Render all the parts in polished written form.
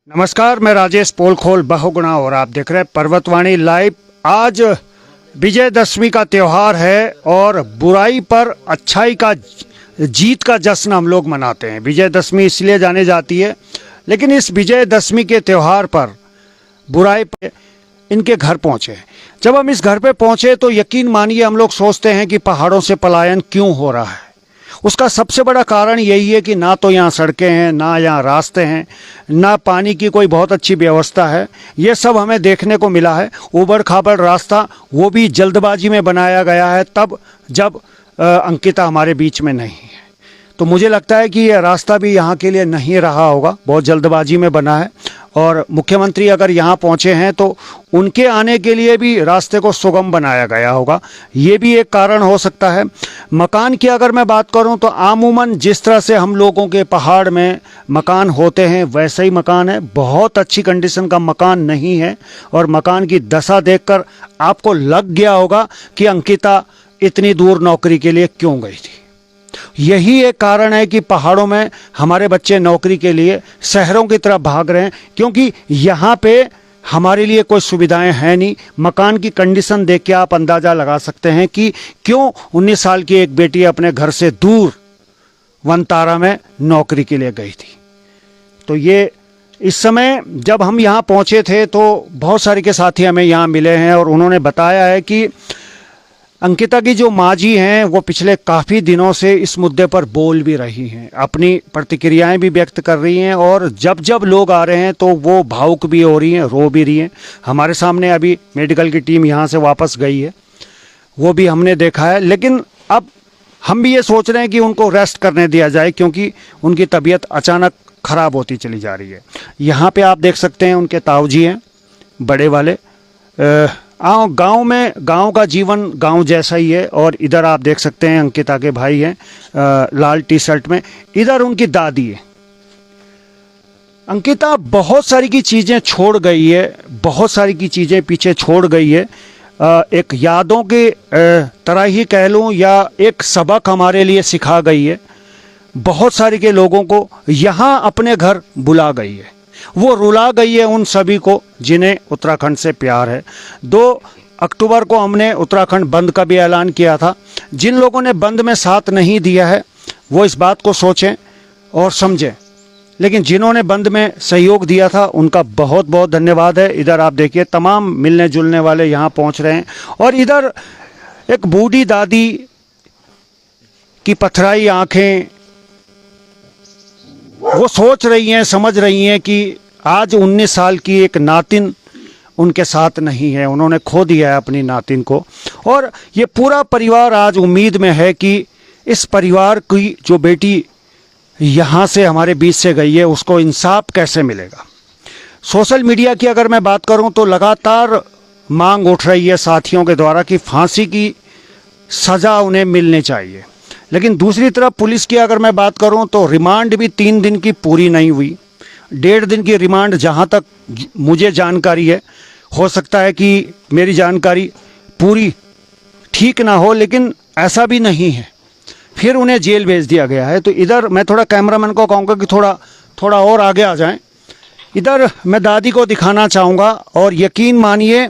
नमस्कार, मैं राजेश पोलखोल बहुगुणा और आप देख रहे हैं पर्वतवाणी लाइव। आज विजयदशमी का त्यौहार है और बुराई पर अच्छाई का जीत का जश्न हम लोग मनाते हैं। विजयदशमी इसलिए जाने जाती है, लेकिन इस विजयदशमी के त्यौहार पर बुराई पे इनके घर पहुंचे। जब हम इस घर पे पहुंचे तो यकीन मानिए हम लोग सोचते हैं कि पहाड़ों से पलायन क्यों हो रहा है। उसका सबसे बड़ा कारण यही है कि ना तो यहाँ सड़कें हैं, ना यहाँ रास्ते हैं, ना पानी की कोई बहुत अच्छी व्यवस्था है। ये सब हमें देखने को मिला है। ऊबड़ खाबड़ रास्ता, वो भी जल्दबाजी में बनाया गया है तब जब अंकिता हमारे बीच में नहीं है। तो मुझे लगता है कि ये रास्ता भी यहाँ के लिए नहीं रहा होगा, बहुत जल्दबाजी में बना है। और मुख्यमंत्री अगर यहाँ पहुँचे हैं तो उनके आने के लिए भी रास्ते को सुगम बनाया गया होगा, ये भी एक कारण हो सकता है। मकान की अगर मैं बात करूँ तो आमूमन जिस तरह से हम लोगों के पहाड़ में मकान होते हैं वैसे ही मकान है। बहुत अच्छी कंडीशन का मकान नहीं है और मकान की दशा देखकर आपको लग गया होगा कि अंकिता इतनी दूर नौकरी के लिए क्यों गई थी। यही एक कारण है कि पहाड़ों में हमारे बच्चे नौकरी के लिए शहरों की तरफ भाग रहे हैं, क्योंकि यहाँ पे हमारे लिए कोई सुविधाएं हैं नहीं। मकान की कंडीशन देख के आप अंदाज़ा लगा सकते हैं कि क्यों 19 साल की एक बेटी अपने घर से दूर वनतारा में नौकरी के लिए गई थी। तो ये इस समय जब हम यहाँ पहुँचे थे तो बहुत सारे के साथी हमें यहाँ मिले हैं और उन्होंने बताया है कि अंकिता की जो माँ जी हैं वो पिछले काफ़ी दिनों से इस मुद्दे पर बोल भी रही हैं, अपनी प्रतिक्रियाएं भी व्यक्त कर रही हैं और जब जब लोग आ रहे हैं तो वो भावुक भी हो रही हैं, रो भी रही हैं। हमारे सामने अभी मेडिकल की टीम यहाँ से वापस गई है, वो भी हमने देखा है। लेकिन अब हम भी ये सोच रहे हैं कि उनको रेस्ट करने दिया जाए, क्योंकि उनकी तबीयत अचानक ख़राब होती चली जा रही है। यहाँ पर आप देख सकते हैं उनके ताऊ जी हैं बड़े वाले। गांव में गांव का जीवन गांव जैसा ही है। और इधर आप देख सकते हैं अंकिता के भाई हैं लाल टी शर्ट में, इधर उनकी दादी है। अंकिता बहुत सारी की चीज़ें छोड़ गई है, बहुत सारी की चीज़ें पीछे छोड़ गई है। एक यादों के तरह ही कह लूँ या एक सबक हमारे लिए सिखा गई है। बहुत सारे के लोगों को यहाँ अपने घर बुला गई है, वो रुला गई है उन सभी को जिन्हें उत्तराखंड से प्यार है। 2 अक्टूबर को हमने उत्तराखंड बंद का भी ऐलान किया था। जिन लोगों ने बंद में साथ नहीं दिया है वो इस बात को सोचें और समझें, लेकिन जिन्होंने बंद में सहयोग दिया था उनका बहुत बहुत धन्यवाद है। इधर आप देखिए तमाम मिलने जुलने वाले यहाँ पहुँच रहे हैं और इधर एक बूढ़ी दादी की पथराई आँखें, वो सोच रही हैं, समझ रही हैं कि आज 19 साल की एक नातिन उनके साथ नहीं है, उन्होंने खो दिया है अपनी नातिन को। और ये पूरा परिवार आज उम्मीद में है कि इस परिवार की जो बेटी यहाँ से हमारे बीच से गई है उसको इंसाफ कैसे मिलेगा। सोशल मीडिया की अगर मैं बात करूँ तो लगातार मांग उठ रही है साथियों के द्वारा कि फांसी की सज़ा उन्हें मिलनी चाहिए। लेकिन दूसरी तरफ पुलिस की अगर मैं बात करूं तो रिमांड भी 3 दिन की पूरी नहीं हुई। 1.5 दिन की रिमांड जहां तक मुझे जानकारी है, हो सकता है कि मेरी जानकारी पूरी ठीक ना हो, लेकिन ऐसा भी नहीं है। फिर उन्हें जेल भेज दिया गया है। तो इधर मैं थोड़ा कैमरामैन को कहूँगा कि थोड़ा और आगे आ जाएं। इधर मैं दादी को दिखाना चाहूँगा और यकीन मानिए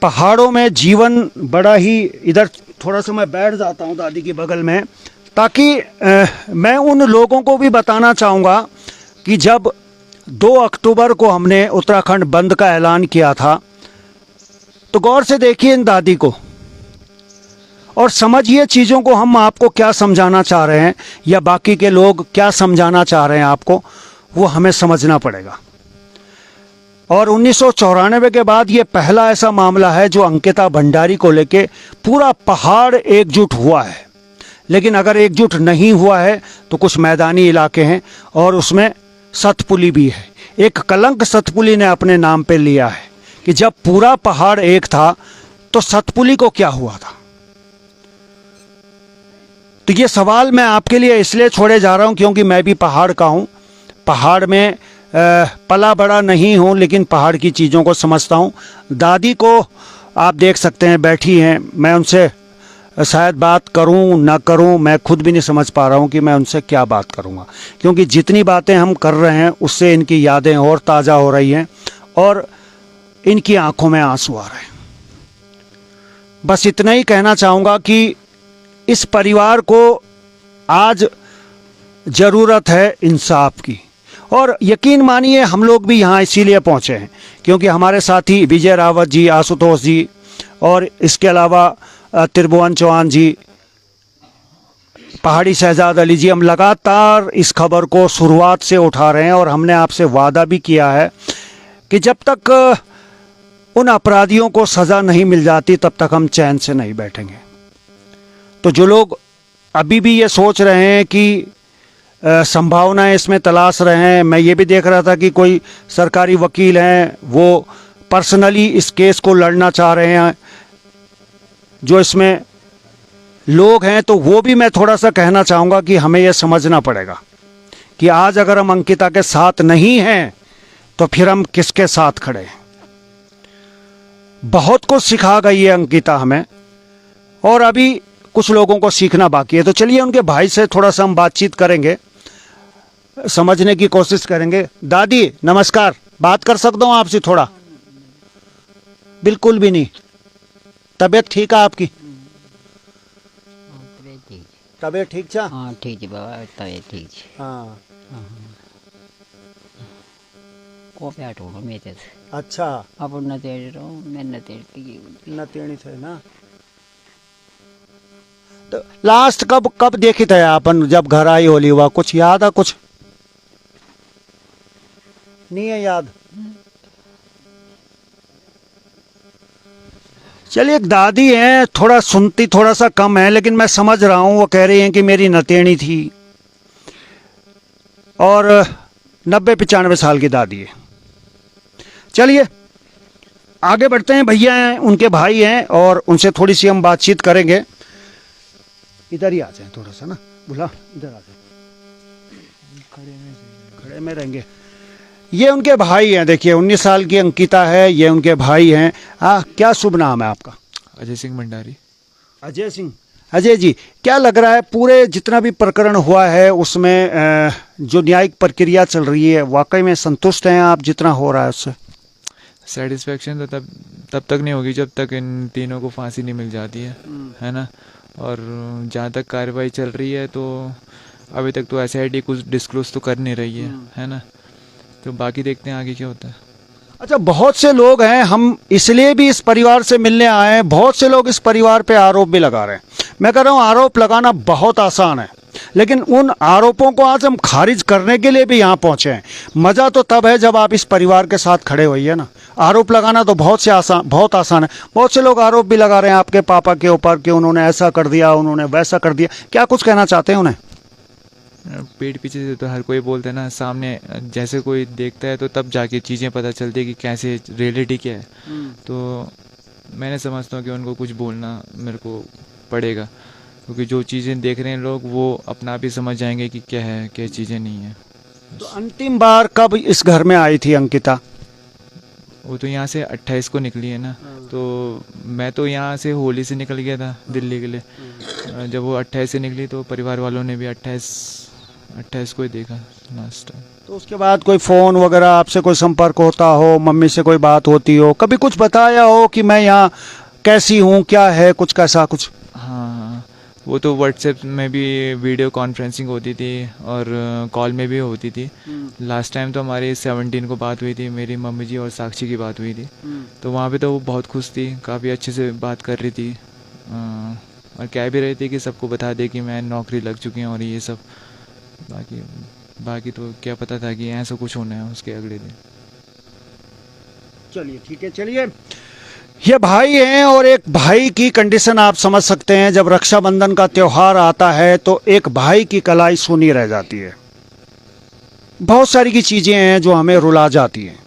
पहाड़ों में जीवन बड़ा ही, इधर थोड़ा सा मैं बैठ जाता हूँ दादी के बगल में, ताकि मैं उन लोगों को भी बताना चाहूँगा कि जब 2 अक्टूबर को हमने उत्तराखंड बंद का ऐलान किया था तो गौर से देखिए इन दादी को और समझिए चीज़ों को। हम आपको क्या समझाना चाह रहे हैं या बाकी के लोग क्या समझाना चाह रहे हैं आपको, वो हमें समझना पड़ेगा। और 1994 के बाद ये पहला ऐसा मामला है जो अंकिता भंडारी को लेके पूरा पहाड़ एकजुट हुआ है। लेकिन अगर एकजुट नहीं हुआ है तो कुछ मैदानी इलाके हैं और उसमें सतपुली भी है। एक कलंक सतपुली ने अपने नाम पे लिया है कि जब पूरा पहाड़ एक था तो सतपुली को क्या हुआ था। तो ये सवाल मैं आपके लिए इसलिए छोड़े जा रहा हूँ क्योंकि मैं भी पहाड़ का हूँ। पहाड़ में पला बड़ा नहीं हूँ, लेकिन पहाड़ की चीज़ों को समझता हूँ। दादी को आप देख सकते हैं बैठी हैं, मैं उनसे शायद बात करूं ना करूं, मैं खुद भी नहीं समझ पा रहा हूं कि मैं उनसे क्या बात करूंगा, क्योंकि जितनी बातें हम कर रहे हैं उससे इनकी यादें और ताज़ा हो रही हैं और इनकी आंखों में आंसू आ रहे हैं। बस इतना ही कहना चाहूँगा कि इस परिवार को आज ज़रूरत है इंसाफ की, और यकीन मानिए हम लोग भी यहाँ इसीलिए पहुँचे हैं क्योंकि हमारे साथी विजय रावत जी, आशुतोष जी और इसके अलावा त्रिभुवन चौहान जी, पहाड़ी शहजाद अली जी, हम लगातार इस खबर को शुरुआत से उठा रहे हैं और हमने आपसे वादा भी किया है कि जब तक उन अपराधियों को सज़ा नहीं मिल जाती तब तक हम चैन से नहीं बैठेंगे। तो जो लोग अभी भी ये सोच रहे हैं कि संभावनाएं इसमें तलाश रहे हैं, मैं ये भी देख रहा था कि कोई सरकारी वकील हैं वो पर्सनली इस केस को लड़ना चाह रहे हैं, जो इसमें लोग हैं, तो वो भी मैं थोड़ा सा कहना चाहूँगा कि हमें यह समझना पड़ेगा कि आज अगर हम अंकिता के साथ नहीं हैं तो फिर हम किसके साथ खड़े हैं। बहुत कुछ सिखा गई है अंकिता हमें और अभी कुछ लोगों को सीखना बाकी है। तो चलिए उनके भाई से थोड़ा सा हम बातचीत करेंगे, समझने की कोशिश करेंगे। दादी नमस्कार, बात कर सकता हूँ आपसे थोड़ा? बिल्कुल भी नहीं। तबीयत ठीक है आपकी? तबीयत ठीक छा? हाँ ठीक है बाबा, तबीयत ठीक है। हाँ को प्याट होगा मेरे से। अच्छा, अब न तेड़ रहा हूँ मैं, न तेड़ की न तेणी थे ना। तो लास्ट कब कब देखी थे अपन, जब घर आई होली हुआ, कुछ याद है? कुछ नहीं है याद? चलिए, एक दादी हैं, थोड़ा सुनती थोड़ा सा कम है, लेकिन मैं समझ रहा हूं। वो कह रही हैं कि मेरी नतेणी थी और 90-95 साल की दादी है। चलिए आगे बढ़ते हैं। भैया हैं, उनके भाई हैं और उनसे थोड़ी सी हम बातचीत करेंगे। इधर ही आ जाए थोड़ा सा ना, बुला इधर आ जाए, खड़े में रहेंगे। ये उनके भाई हैं, देखिए 19 साल की अंकिता है, ये उनके भाई हैं। क्या शुभ नाम है आपका? अजय सिंह भंडारी। अजय सिंह। अजय जी, क्या लग रहा है पूरे जितना भी प्रकरण हुआ है उसमें जो न्यायिक प्रक्रिया चल रही है, वाकई में संतुष्ट हैं आप जितना हो रहा है उससे? सेटिस्फेक्शन तो तब तक नहीं होगी जब तक इन तीनों को फांसी नहीं मिल जाती है ना। और जहाँ तक कार्रवाई चल रही है तो अभी तक तो SIT कुछ डिस्क्लोज तो कर नहीं रही है ना। तो बाकी देखते हैं आगे क्या होता है। अच्छा, बहुत से लोग हैं, हम इसलिए भी इस परिवार से मिलने आए हैं, बहुत से लोग इस परिवार पे आरोप भी लगा रहे हैं। मैं कह रहा हूँ आरोप लगाना बहुत आसान है, लेकिन उन आरोपों को आज हम खारिज करने के लिए भी यहाँ पहुँचे हैं। मज़ा तो तब है जब आप इस परिवार के साथ खड़े होइए ना। आरोप लगाना तो बहुत आसान है। बहुत से लोग आरोप भी लगा रहे हैं आपके पापा के ऊपर कि उन्होंने ऐसा कर दिया, उन्होंने वैसा कर दिया। क्या कुछ कहना चाहते हैं उन्हें? पीठ पीछे से तो हर कोई बोलते हैं ना, सामने जैसे कोई देखता है तो तब जाके चीज़ें पता चलती है कि कैसे रियलिटी क्या है। तो मैंने समझता हूँ कि उनको कुछ बोलना मेरे को पड़ेगा, क्योंकि जो चीज़ें देख रहे हैं लोग वो अपना भी समझ जाएंगे कि क्या है क्या चीज़ें नहीं है। तो अंतिम बार कब इस घर में आई थी अंकिता? वो तो यहाँ से 28 को निकली है ना। तो मैं तो यहाँ से होली से निकल गया था दिल्ली के लिए। जब वो 28 से निकली तो परिवार वालों ने भी 28 को ही देखा लास्ट टाइम। तो उसके बाद कोई फ़ोन वगैरह आपसे कोई संपर्क होता हो, मम्मी से कोई बात होती हो, कभी कुछ बताया हो कि मैं यहाँ कैसी हूँ, क्या है, कुछ कैसा कुछ? हाँ, वो तो व्हाट्सएप में भी वीडियो कॉन्फ्रेंसिंग होती थी और कॉल में भी होती थी। लास्ट टाइम तो हमारी 17 को बात हुई थी, मेरी मम्मी जी और साक्षी की बात हुई थी। तो वहाँ पे तो वो बहुत खुश थी, काफ़ी अच्छे से बात कर रही थी और कह भी रही थी कि सबको बता दे कि मैं नौकरी लग चुकी हूँ और ये सब। बाकी तो क्या पता था कि ऐसा कुछ होना है उसके अगले दिन। चलिए ठीक है। चलिए, ये भाई हैं और एक भाई की कंडीशन आप समझ सकते हैं। जब रक्षाबंधन का त्यौहार आता है तो एक भाई की कलाई सूनी रह जाती है। बहुत सारी की चीज़ें हैं जो हमें रुला जाती हैं।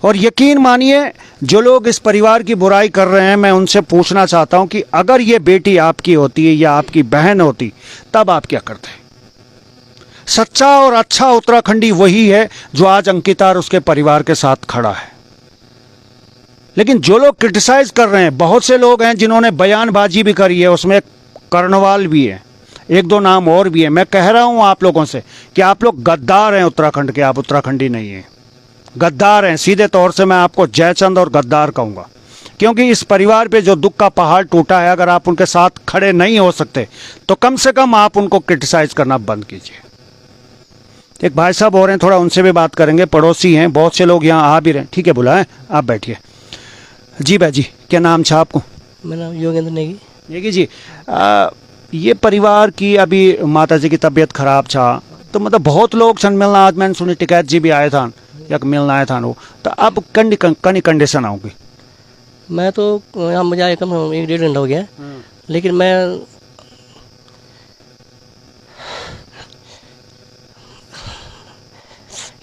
और यकीन मानिए, जो लोग इस परिवार की बुराई कर रहे हैं, मैं उनसे पूछना चाहता हूं कि अगर ये बेटी आपकी होती है या आपकी बहन होती तब आप क्या करते? सच्चा और अच्छा उत्तराखंडी वही है जो आज अंकिता और उसके परिवार के साथ खड़ा है। लेकिन जो लोग क्रिटिसाइज कर रहे हैं, बहुत से लोग हैं जिन्होंने बयानबाजी भी करी है, उसमें कर्णवाल भी है, एक दो नाम और भी है। मैं कह रहा हूं आप लोगों से कि आप लोग गद्दार हैं उत्तराखंड के, आप उत्तराखंडी नहीं हैं, गद्दार हैं। सीधे तौर से मैं आपको जयचंद और गद्दार कहूँगा, क्योंकि इस परिवार पे जो दुख का पहाड़ टूटा है, अगर आप उनके साथ खड़े नहीं हो सकते तो कम से कम आप उनको क्रिटिसाइज करना बंद कीजिए। एक भाई साहब हो रहे हैं, थोड़ा उनसे भी बात करेंगे, पड़ोसी हैं, बहुत से लोग यहाँ आ भी रहे हैं। ठीक है, बुलाएं, आप बैठिए। जी भाई जी, क्या नाम था आपको? मेरा नाम योगेंद्र नेगी। नेगी जी, ये परिवार की अभी माता जी की तबीयत खराब था, तो मतलब बहुत लोग सन मिलना, आज मैंने सुनी टिकैत जी भी आए था या मिलना आए था वो, तो अब कनी कंडीशन आऊँगी। मैं तो यहाँ मुझे आए कम 1-1.5 घंटा हो गया, लेकिन मैं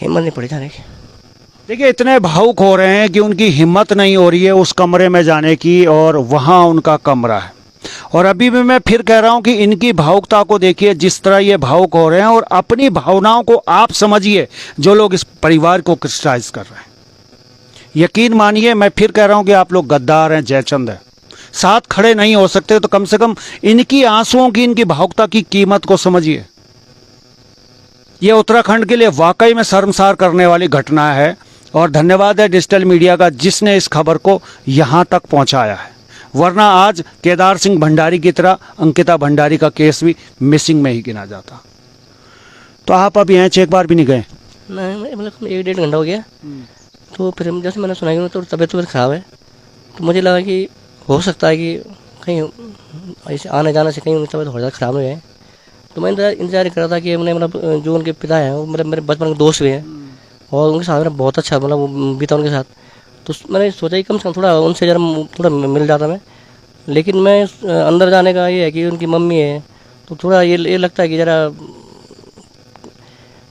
हिम्मत नहीं पड़ी जाने की। देखिए, इतने भावुक हो रहे हैं कि उनकी हिम्मत नहीं हो रही है उस कमरे में जाने की, और वहाँ उनका कमरा है। और अभी भी मैं फिर कह रहा हूँ कि इनकी भावुकता को देखिए, जिस तरह ये भावुक हो रहे हैं, और अपनी भावनाओं को आप समझिए जो लोग इस परिवार को क्रिटिसाइज कर रहे हैं। यकीन मानिए, मैं फिर कह रहा हूँ कि आप लोग गद्दार हैं, जयचंद है। साथ खड़े नहीं हो सकते तो कम से कम इनकी आंसुओं की, इनकी भावुकता की कीमत को समझिए। ये उत्तराखंड के लिए वाकई में शर्मसार करने वाली घटना है, और धन्यवाद है डिजिटल मीडिया का जिसने इस खबर को यहाँ तक पहुँचाया है। वरना आज केदार सिंह भंडारी की तरह अंकिता भंडारी का केस भी मिसिंग में ही गिना जाता। तो आप अभी यहाँ एक बार भी नहीं गए? नहीं, मतलब 1-1.5 घंटा हो गया, तो फिर जैसे मैंने सुना कि तो तबीयत ख़राब है, तो मुझे लगा कि हो सकता है कि कहीं ऐसे आने जाने से कहीं उनकी तबीयत और ज़्यादा ख़राब हो जाए। तो मैं इंतजार कर रहा था कि मैंने मतलब जो उनके पिता हैं वो मेरे बचपन के दोस्त भी हैं, और उनके साथ मेरा बहुत अच्छा मतलब वो बीता उनके साथ। तो मैंने सोचा कि कम से कम थोड़ा उनसे ज़रा थोड़ा मिल जाता मैं। लेकिन मैं अंदर जाने का ये है कि उनकी मम्मी है, तो थोड़ा ये लगता है कि ज़रा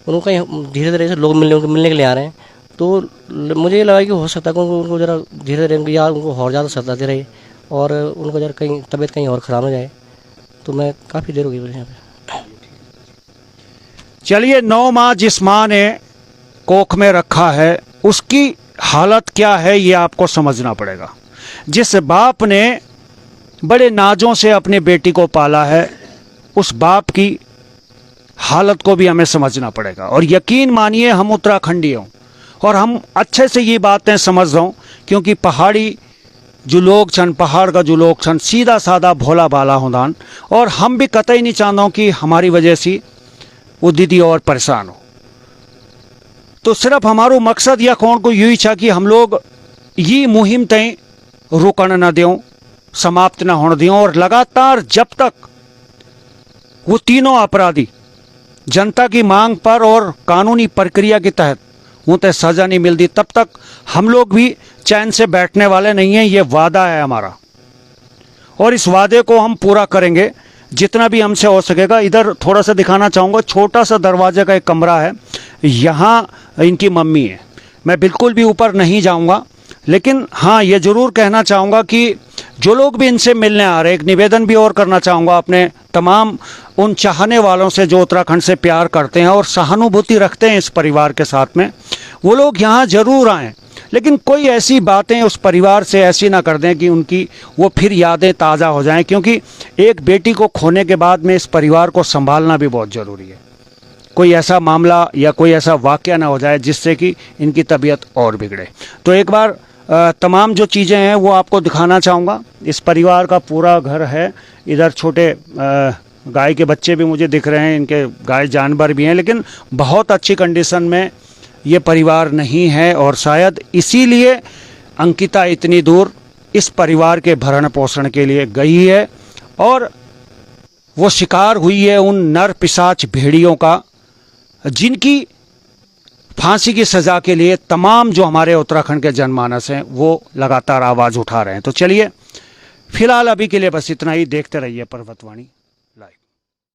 उनको कहीं धीरे धीरे से लोग मिलने के लिए आ रहे हैं, तो मुझे ये लगा कि हो सकता है कि उनको ज़रा धीरे धीरे या उनको और ज़्यादा सताते रहे, और उनको ज़रा कहीं तबीयत कहीं और ख़राब हो जाए। तो मैं काफ़ी देर हो गई यहाँ पे। चलिए, 9 माह जिस माँ ने कोख में रखा है, उसकी हालत क्या है ये आपको समझना पड़ेगा। जिस बाप ने बड़े नाजों से अपनी बेटी को पाला है, उस बाप की हालत को भी हमें समझना पड़ेगा। और यकीन मानिए, हम उत्तराखंडी हों और हम अच्छे से ये बातें समझ रहे हों, क्योंकि पहाड़ी जो लोग छन, पहाड़ का जो लोग छन, सीधा साधा भोला भाला होदान, और हम भी कतई नहीं चाहता हूँ कि हमारी वजह से वो दीदी और परेशान हो। तो सिर्फ हमारो मकसद या कौन को यही था कि हम लोग ये मुहिम तय रुकन न दें, समाप्त न होने दें, और लगातार जब तक वो तीनों अपराधी जनता की मांग पर और कानूनी प्रक्रिया के तहत उन्हें सजा नहीं मिलती, तब तक हम लोग भी चैन से बैठने वाले नहीं हैं। ये वादा है हमारा, और इस वादे को हम पूरा करेंगे जितना भी हमसे हो सकेगा। इधर थोड़ा सा दिखाना चाहूँगा, छोटा सा दरवाजे का एक कमरा है, यहाँ इनकी मम्मी है। मैं बिल्कुल भी ऊपर नहीं जाऊँगा, लेकिन हाँ ये ज़रूर कहना चाहूँगा कि जो लोग भी इनसे मिलने आ रहे हैं, एक निवेदन भी और करना चाहूँगा अपने तमाम उन चाहने वालों से जो उत्तराखंड से प्यार करते हैं और सहानुभूति रखते हैं इस परिवार के साथ में, वो लोग यहाँ ज़रूर आएँ, लेकिन कोई ऐसी बातें उस परिवार से ऐसी ना कर दें कि उनकी वो फिर यादें ताज़ा हो जाएं, क्योंकि एक बेटी को खोने के बाद में इस परिवार को संभालना भी बहुत ज़रूरी है। कोई ऐसा मामला या कोई ऐसा वाक़या ना हो जाए जिससे कि इनकी तबीयत और बिगड़े। तो एक बार तमाम जो चीज़ें हैं वो आपको दिखाना चाहूँगा। इस परिवार का पूरा घर है, इधर छोटे गाय के बच्चे भी मुझे दिख रहे हैं, इनके गाय जानवर भी हैं, लेकिन बहुत अच्छी कंडीशन में ये परिवार नहीं है, और शायद इसीलिए अंकिता इतनी दूर इस परिवार के भरण पोषण के लिए गई है, और वो शिकार हुई है उन नर पिशाच भेड़ियों का, जिनकी फांसी की सज़ा के लिए तमाम जो हमारे उत्तराखंड के जनमानस हैं वो लगातार आवाज़ उठा रहे हैं। तो चलिए, फिलहाल अभी के लिए बस इतना ही। देखते रहिए पर्वतवाणी।